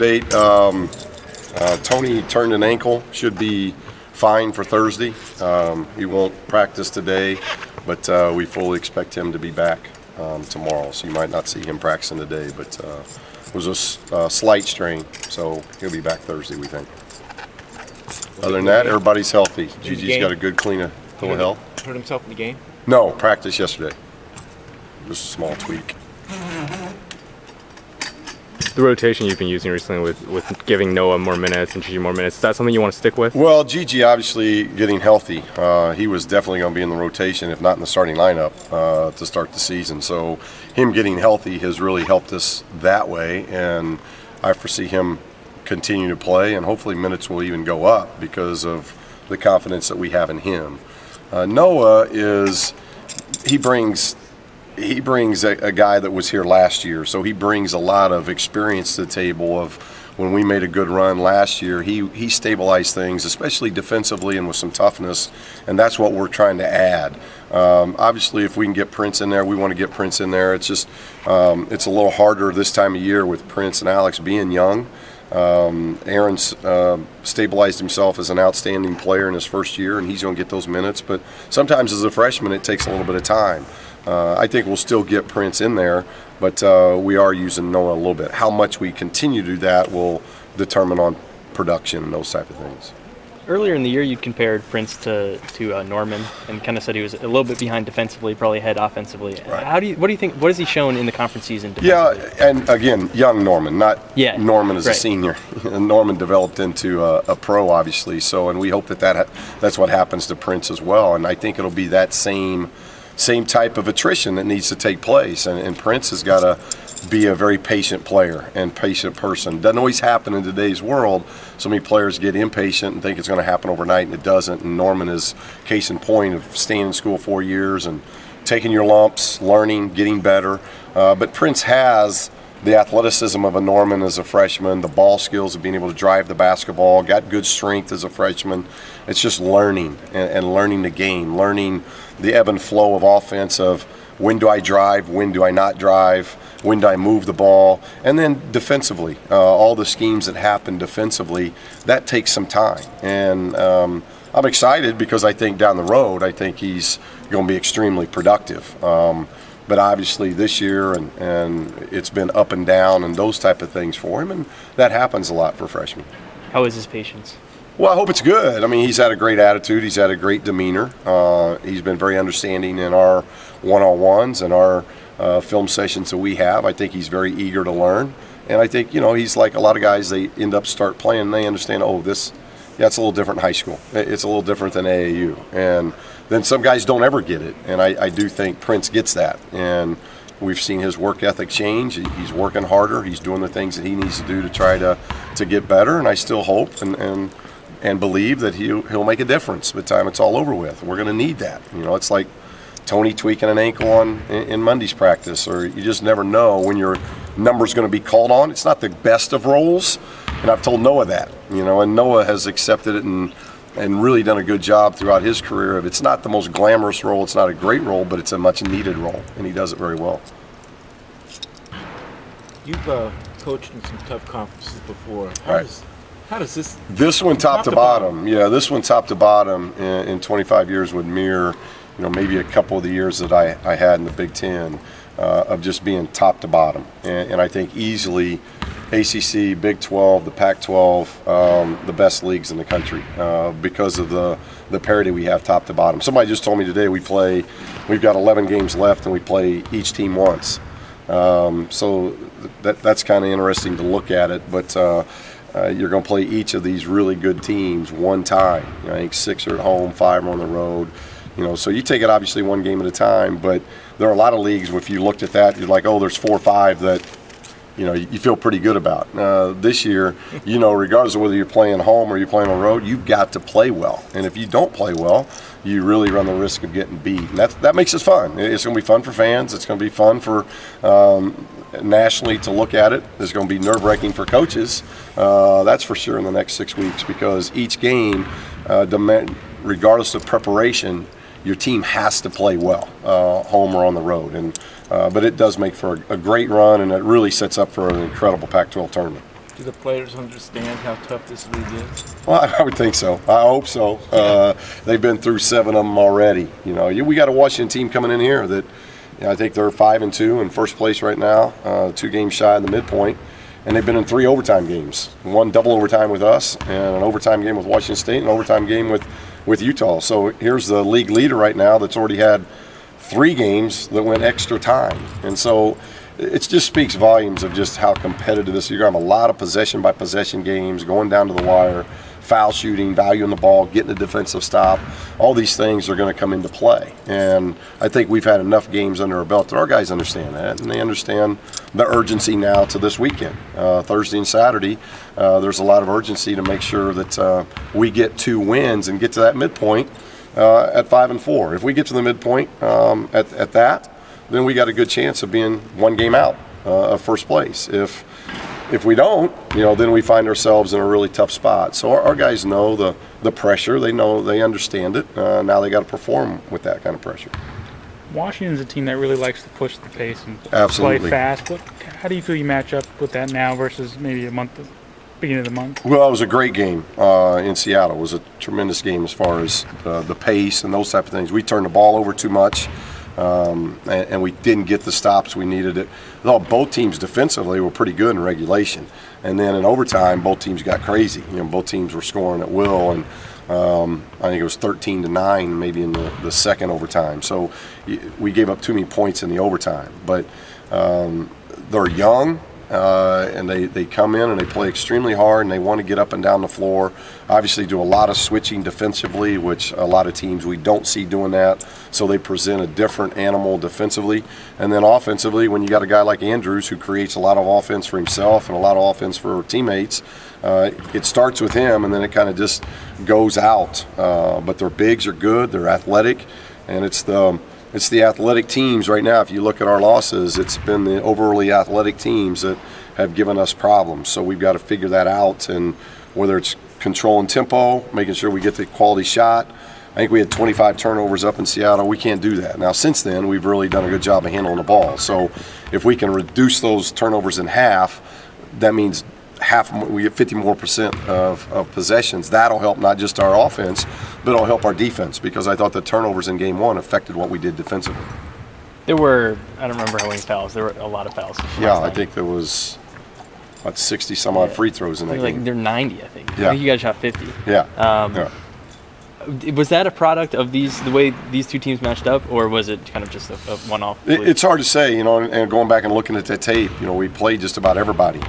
update. Tony turned an ankle, should be fine for Thursday. He won't practice today, but we fully expect him to be back tomorrow. So you might not see him practicing today, but it was a slight strain, so he'll be back Thursday, we think. Other than that, everybody's healthy. Gigi's got a good, clean bill of health. Hurt himself in the game? No, practice yesterday. Just a small tweak. The rotation you've been using recently with giving Noah more minutes and Gigi more minutes, is that something you want to stick with? Well, Gigi obviously getting healthy. He was definitely going to be in the rotation, if not in the starting lineup, to start the season. So him getting healthy has really helped us that way, and I foresee him continue to play, and hopefully minutes will even go up because of the confidence that we have in him. Noah brings a guy that was here last year, so he brings a lot of experience to the table of when we made a good run last year. He stabilized things, especially defensively and with some toughness, and that's what we're trying to add. Obviously, if we can get Prince in there, we want to get Prince in there. It's just it's a little harder this time of year with Prince and Alex being young. Aaron's stabilized himself as an outstanding player in his first year, and he's going to get those minutes. But sometimes as a freshman, it takes a little bit of time. I think we'll still get Prince in there, but we are using Noah a little bit. How much we continue to do that will determine on production and those type of things. Earlier in the year, you compared Prince to Norman and kind of said he was a little bit behind defensively, probably ahead offensively. Right. What do you think? What has he shown in the conference season defensively? Yeah, and again, young Norman, not Norman as a senior. Norman developed into a pro, obviously. So, and we hope that's what happens to Prince as well. And I think it'll be that same type of attrition that needs to take place. And Prince has got to be a very patient player and patient person. Doesn't always happen in today's world. So many players get impatient and think it's going to happen overnight, and it doesn't. And Norman is case in point of staying in school 4 years and taking your lumps, learning, getting better. But Prince has the athleticism of a Norman as a freshman, the ball skills of being able to drive the basketball, got good strength as a freshman. It's just learning and learning the game, learning the ebb and flow of offense of when do I drive, when do I not drive, when do I move the ball, and then defensively, all the schemes that happen defensively, that takes some time. And I'm excited because I think down the road, I think he's going to be extremely productive. But obviously this year, and it's been up and down and those type of things for him, and that happens a lot for freshmen. How is his patience? Well, I hope it's good. I mean, he's had a great attitude. He's had a great demeanor. He's been very understanding in our one-on-ones and our film sessions that we have. I think he's very eager to learn. And I think, he's like a lot of guys, they end up start playing and they understand, it's a little different in high school. It's a little different than AAU. And then some guys don't ever get it. And I do think Prince gets that. And we've seen his work ethic change. He's working harder. He's doing the things that he needs to do to try to get better. And I still hope and believe that he'll make a difference by the time it's all over with. We're going to need that. It's like Tony tweaking an ankle in Monday's practice, or you just never know when your number's going to be called on. It's not the best of roles, and I've told Noah that, and Noah has accepted it and really done a good job throughout his career. It's not the most glamorous role, it's not a great role, but it's a much needed role, and he does it very well. You've coached in some tough conferences before. How does this one top to bottom? Yeah, this one top to bottom in 25 years would mirror, maybe a couple of the years that I had in the Big Ten of just being top to bottom. And I think easily ACC, Big 12, the Pac-12, the best leagues in the country because of the parity we have top to bottom. Somebody just told me today we've got 11 games left and we play each team once. So that's kind of interesting to look at it, but you're going to play each of these really good teams one time. I think 6 are at home, 5 are on the road. So you take it obviously one game at a time, but there are a lot of leagues where if you looked at that, you're like, there's 4 or 5 that you feel pretty good about. This year, regardless of whether you're playing home or you're playing on the road, you've got to play well. And if you don't play well, you really run the risk of getting beat. And that makes it fun. It's going to be fun for fans. It's going to be fun for nationally to look at it. It's going to be nerve-wracking for coaches. That's for sure in the next 6 weeks, because each game, regardless of preparation, your team has to play well, home or on the road. But it does make for a great run, and it really sets up for an incredible Pac-12 tournament. Do the players understand how tough this league is? Well, I would think so. I hope so. They've been through 7 of them already. We got a Washington team coming in here that I think they're 5-2 in first place right now, 2 games shy of the midpoint, and they've been in 3 overtime games. 1 double overtime with us, and an overtime game with Washington State, and an overtime game with Utah. So here's the league leader right now that's already had 3 games that went extra time, and so it just speaks volumes of just how competitive this is. You're going to have a lot of possession-by-possession games, going down to the wire, foul shooting, value in the ball, getting a defensive stop. All these things are going to come into play. And I think we've had enough games under our belt that our guys understand that, and they understand the urgency now to this weekend. Thursday and Saturday, there's a lot of urgency to make sure that we get 2 wins and get to that midpoint at 5-4. If we get to the midpoint at that, then we got a good chance of being 1 game out of first place. If we don't, then we find ourselves in a really tough spot. So our guys know the pressure. They know, they understand it. Now they got to perform with that kind of pressure. Washington's a team that really likes to push the pace and Absolutely. play fast. How do you feel you match up with that now versus maybe beginning of the month? Well, it was a great game in Seattle. It was a tremendous game as far as the pace and those type of things. We turned the ball over too much. And we didn't get the stops we needed. Both teams defensively were pretty good in regulation, and then in overtime, both teams got crazy. Both teams were scoring at will, and I think it was 13-9 maybe in the second overtime. So we gave up too many points in the overtime. But they're young. And they come in and they play extremely hard, and they want to get up and down the floor. Obviously do a lot of switching defensively, which a lot of teams we don't see doing that. So they present a different animal defensively. And then offensively, when you got a guy like Andrews who creates a lot of offense for himself and a lot of offense for teammates, it starts with him and then it kind of just goes out. But their bigs are good, they're athletic, and it's the athletic teams right now. If you look at our losses, it's been the overly athletic teams that have given us problems. So we've got to figure that out, and whether it's controlling tempo, making sure we get the quality shot. I think we had 25 turnovers up in Seattle. We can't do that. Now, since then, we've really done a good job of handling the ball. So if we can reduce those turnovers in half, that means we get 50% more of possessions. That'll help not just our offense, but it'll help our defense, because I thought the turnovers in game 1 affected what we did defensively. There were, I don't remember how many fouls. There were a lot of fouls. Yeah, I think there was about 60 some odd free throws in that game. They're 90, I think. Yeah. I think you guys shot 50. Yeah. Yeah. Was that a product of the way these 2 teams matched up, or was it kind of just a one-off? It's hard to say, and going back and looking at that tape, we played just about everybody.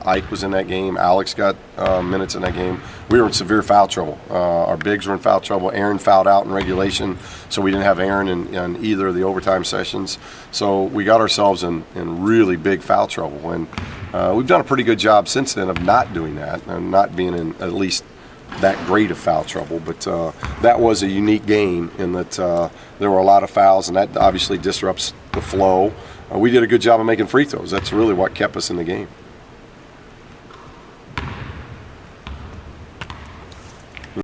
Ike was in that game. Alex got minutes in that game. We were in severe foul trouble. Our bigs were in foul trouble. Aaron fouled out in regulation, so we didn't have Aaron in either of the overtime sessions. So we got ourselves in really big foul trouble, and we've done a pretty good job since then of not doing that and not being in at least that great of foul trouble. But that was a unique game in that there were a lot of fouls, and that obviously disrupts the flow. We did a good job of making free throws. That's really what kept us in the game.